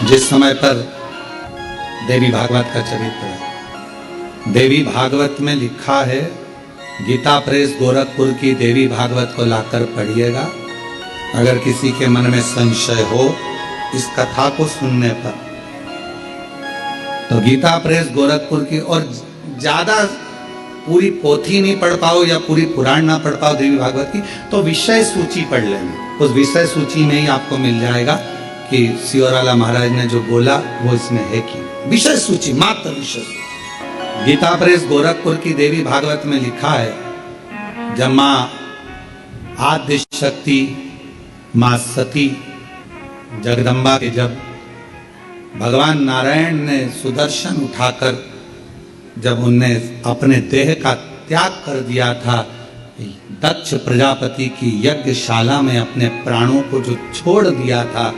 जिस समय पर देवी भागवत का चरित्र है, देवी भागवत में लिखा है, गीता प्रेस गोरखपुर की देवी भागवत को लाकर पढ़िएगा। अगर किसी के मन में संशय हो इस कथा को सुनने पर, तो गीता प्रेस गोरखपुर की, और ज्यादा पूरी पोथी नहीं पढ़ पाओ या पूरी पुराण ना पढ़ पाओ देवी भागवत की, तो विषय सूची पढ़ लेना। उस विषय सूची में ही आपको मिल जाएगा कि सियोराला महाराज ने जो बोला वो इसमें है कि विषय सूची, मात्र विषय सूची। गीता प्रेस गोरखपुर की देवी भागवत में लिखा है, जब माँ आद्य शक्ति माँ सती जगदम्बा के, जब भगवान नारायण ने सुदर्शन उठाकर जब उनने अपने देह का त्याग कर दिया था, दक्ष प्रजापति की यज्ञशाला में अपने प्राणों को जो छोड़ दिया था,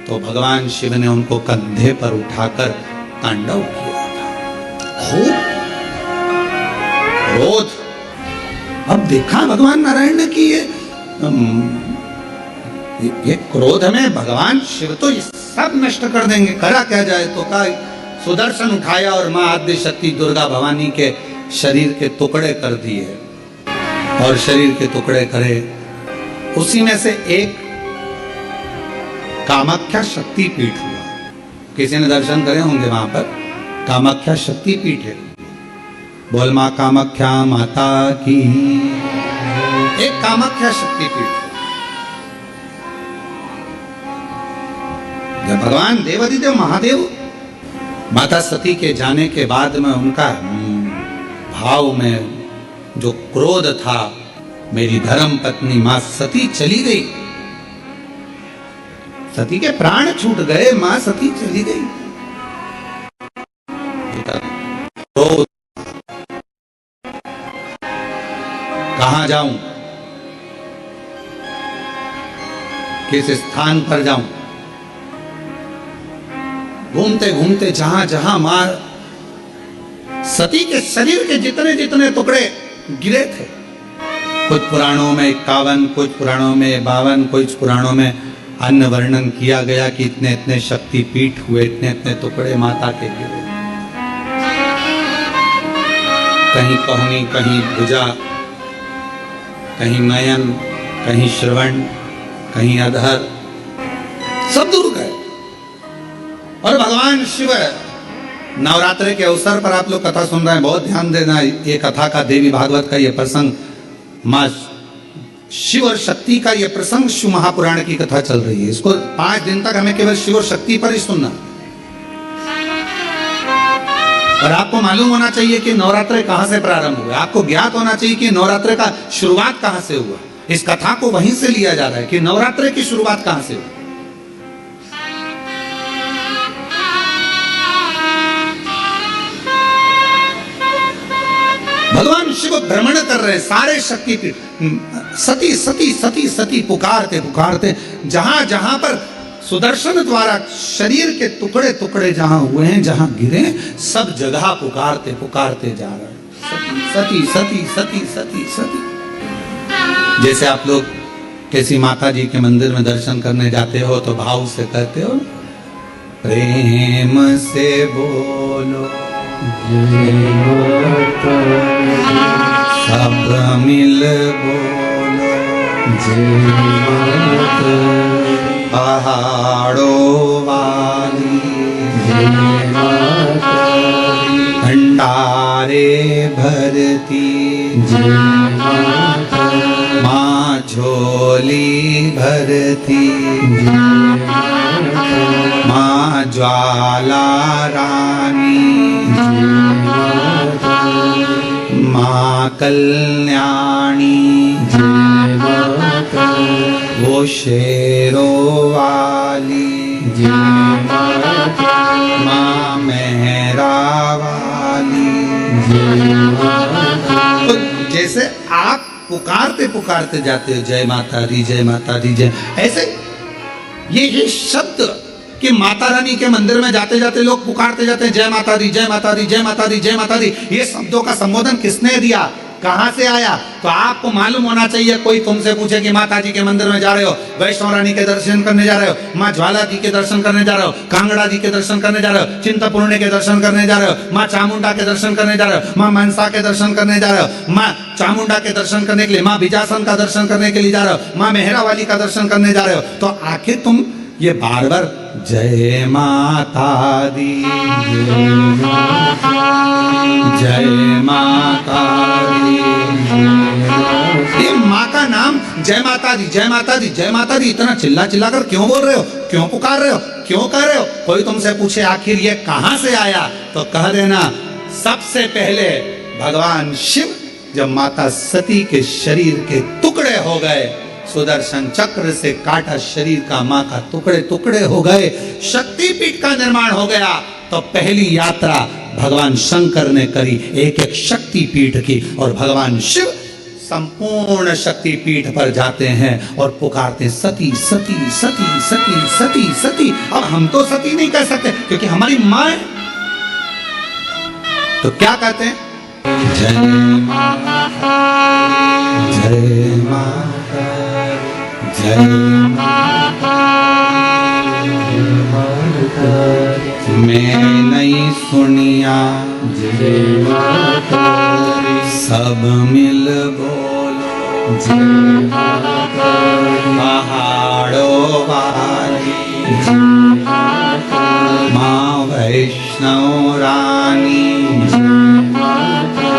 तो भगवान शिव ने उनको कंधे पर उठाकर तांडव किया था। खूब क्रोध। अब देखा भगवान नारायण ने कि ये क्रोध में भगवान शिव तो ये सब नष्ट कर देंगे, करा क्या जाए। तो का सुदर्शन उठाया और मां आद्य शक्ति दुर्गा भवानी के शरीर के टुकड़े कर दिए, और शरीर के टुकड़े करे। उसी में से एक कामाख्या शक्ति पीठ हुआ। किसी ने दर्शन करे होंगे वहां पर, कामाख्या शक्ति पीठ है। बोल मां कामाख्या माता की। एक कामाख्या शक्ति पीठ। जब भगवान देवादिदेव महादेव माता सती के जाने के बाद में उनका भाव में जो क्रोध था, मेरी धर्म पत्नी मां सती चली गई, सती के प्राण छूट गए, मां सती चली गई। तो कहां जाऊं, किस स्थान पर जाऊं। घूमते घूमते जहां जहां मां सती के शरीर के जितने जितने टुकड़े गिरे थे, कुछ पुराणों में 51, कुछ पुराणों में 52, कुछ पुराणों में अन्य वर्णन किया गया कि इतने इतने शक्ति पीठ हुए, इतने इतने टुकड़े माता के गिरे। कहीं कोहनी, कहीं भुजा, कहीं नयन, कहीं श्रवण, कहीं अधर, सब दूर गए। और भगवान शिव, नवरात्रि के अवसर पर आप लोग कथा सुन रहे हैं, बहुत ध्यान देना। ये कथा का, देवी भागवत का ये प्रसंग, मां शिव और शक्ति का ये प्रसंग शिव महापुराण की कथा चल रही है। इसको 5 दिन तक हमें केवल शिव और शक्ति पर ही सुनना। और आपको मालूम होना चाहिए कि नवरात्र कहां से प्रारंभ हुआ। आपको ज्ञात होना चाहिए कि नवरात्र का शुरुआत कहां से हुआ। इस कथा को वहीं से लिया जा रहा है कि नवरात्र की शुरुआत कहां से हुई। भगवान शिव भ्रमण कर रहे हैं सारे शक्तिपीठ, सती सती सती सती पुकारते पुकारते, जहां जहां पर सुदर्शन द्वारा शरीर के टुकड़े टुकड़े जहां हुए हैं, जहां गिरे, सब जगह पुकारते पुकारते जा रहे हैं, सती सती सती सती सती। जैसे आप लोग किसी माता जी के मंदिर में दर्शन करने जाते हो तो भाव से कहते हो, प्रेम से बोलो सब मिल बोलो, पहाड़ों वाली भंडारे भरती माँ झोली भरती, माँ ज्वाला रानी, माँ कल्याणी, वो शेरों वाली, माँ मेहरा वाली। तो जैसे आप पुकारते पुकारते जाते हो, जय माता दी, जय माता दी, जय, ऐसे ये शब्द कि माता रानी के मंदिर में जाते जाते लोग पुकारते जाते हैं, जय माता दी, जय माता दी, जय माता दी, जय माता दी। ये शब्दों का संबोधन किसने दिया? कहां से आया? तो आपको मालूम होना चाहिए। कोई तुमसे पूछे कि माता जी के मंदिर में जा रहे हो, वैष्णो रानी के दर्शन करने जा रहे हो, माँ ज्वाला जी के दर्शन करने जा रहे हो, कांगड़ा जी के दर्शन करने जा रहे हो, चिंतपूर्णी के दर्शन करने जा रहे हो, माँ चामुंडा के दर्शन करने जा रहे हो, माँ मनसा के दर्शन करने जा रहे हो, माँ चामुंडा के दर्शन करने के लिए, माँ बिजासन का दर्शन करने के लिए जा रहे हो, माँ मेहरा वाली का दर्शन करने जा रहे हो, तो आखिर तुम ये बार बार जय माता दी, जय माता दी, ये माँ का नाम जय माता दी, जय माता दी, जय माता दी इतना चिल्ला चिल्ला कर क्यों बोल रहे हो, क्यों पुकार रहे हो, क्यों कह रहे हो? कोई तुमसे पूछे आखिर ये कहां से आया, तो कह देना सबसे पहले भगवान शिव जब माता सती के शरीर के टुकड़े हो गए, सुदर्शन चक्र से काटा शरीर का मां का टुकड़े टुकड़े हो गए, शक्तिपीठ का निर्माण हो गया, तो पहली यात्रा भगवान शंकर ने करी एक एक शक्तिपीठ की, और भगवान शिव संपूर्ण शक्तिपीठ पर जाते हैं और पुकारते सती सती सती सती सती सती। अब हम तो सती नहीं कह सकते क्योंकि हमारी मां है, तो क्या कहते हैं? जय माता, जय माता, जय माता, मैं नहीं सुनिया जय माता, सब मिल बोलो जय माता, पहाड़ों वाली जय माता, माँ वैष्णो रानी जय माता,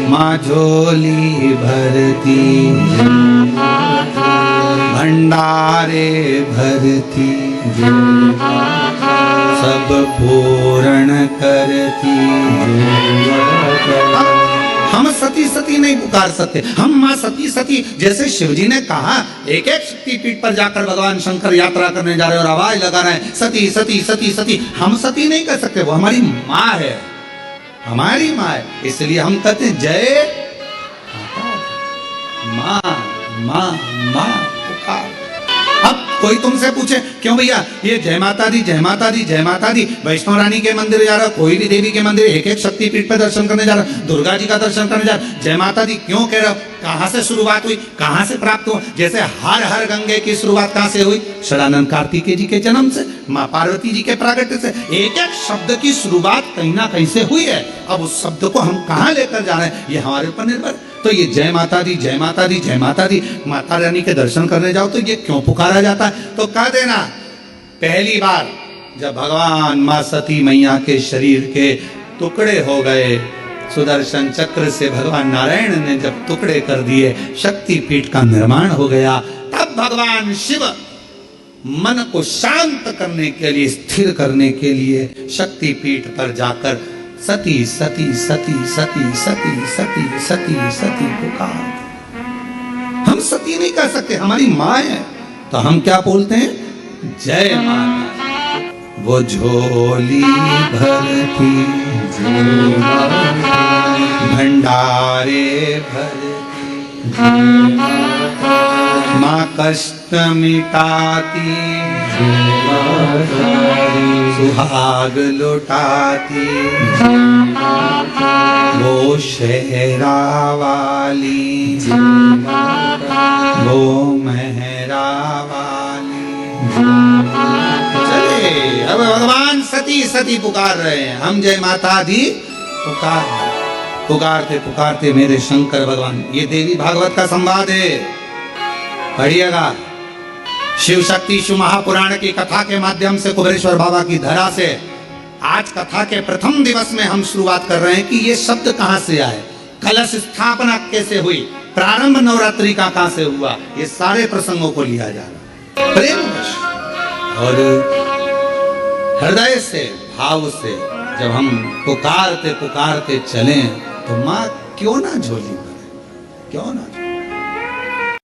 माँ झोली भरती जय माता, भंडारे भरती जय माता, सब पूर्ण करती जय माता। हम सती सती नहीं पुकार सकते, हम माँ सती सती, जैसे शिवजी ने कहा एक एक शक्तिपीठ पर जाकर भगवान शंकर यात्रा करने जा रहे और आवाज लगा रहे हैं सती सती सती सती, हम सती नहीं कह सकते, वो हमारी माँ है, हमारी माँ है, इसलिए हम कहते हैं जय माँ माँ माँ पुकार। अब कोई तुमसे पूछे क्यों भैया ये जय माता दी जय माता दी जय माता दी, वैष्णो रानी के मंदिर जा रहा, कोई भी देवी के मंदिर एक एक शक्तिपीठ पर दर्शन करने जा रहा, दुर्गा जी का दर्शन करने जा रहा, जय माता दी क्यों कह रहे हो? कहां से शुरुआत हुई, कहां से प्राप्त हुआ? जैसे हर हर गंगे की शुरुआत कहां से हुई? षडानंद कार्तिकेय जी के जन्म से, माँ पार्वती जी के प्रागट्य से। एक एक शब्द की शुरुआत कहीं ना कहीं से हुई है, अब उस शब्द को हम कहां लेकर जा रहे हैं ये हमारे ऊपर निर्भर। तो ये जय माता दी जय माता दी जय माता दी, माता रानी के दर्शन करने जाओ तो ये क्यों पुकारा जाता है? तो कह देना पहली बार जब भगवान माँ सती मैया के शरीर के टुकड़े हो गए, सुदर्शन चक्र से भगवान नारायण ने जब टुकड़े कर दिए, शक्तिपीठ का निर्माण हो गया, तब भगवान शिव मन को शांत करने के लिए, स्थिर करने के लिए शक्तिपीठ पर जाकर सती सती सती सती सती सती सती सती पुकार। हम सती नहीं कह सकते, हमारी माँ है, तो हम क्या बोलते हैं? जय माता। वो झोली भरती जय माता, भंडारे भरती जय माता, माँ कष्ट मिटाती जय माता, सुहाग लुटाती जय माता, वो शेरा वाली जय माता, वो मेहरा वाली जय माता। चले अब भगवान सती सती पुकार रहे हैं, हम जय माता दी पुकारते पुकारते मेरे शंकर भगवान। ये देवी भागवत का संवाद है, पढ़िएगा। शिव शक्ति शिव महापुराण की कथा के माध्यम से कुबेरेश्वर बाबा की धरा से आज कथा के प्रथम दिवस में हम शुरुआत कर रहे हैं कि ये शब्द कहां से आए, कलश स्थापना कैसे हुई, प्रारंभ नवरात्रि का कहां से हुआ, ये सारे प्रसंगों को लिया जा रहा है प्रेमवश और हृदय से, भाव से। जब हम पुकारते पुकारते चलें तो माँ क्यों ना झोली भरे, क्यों ना।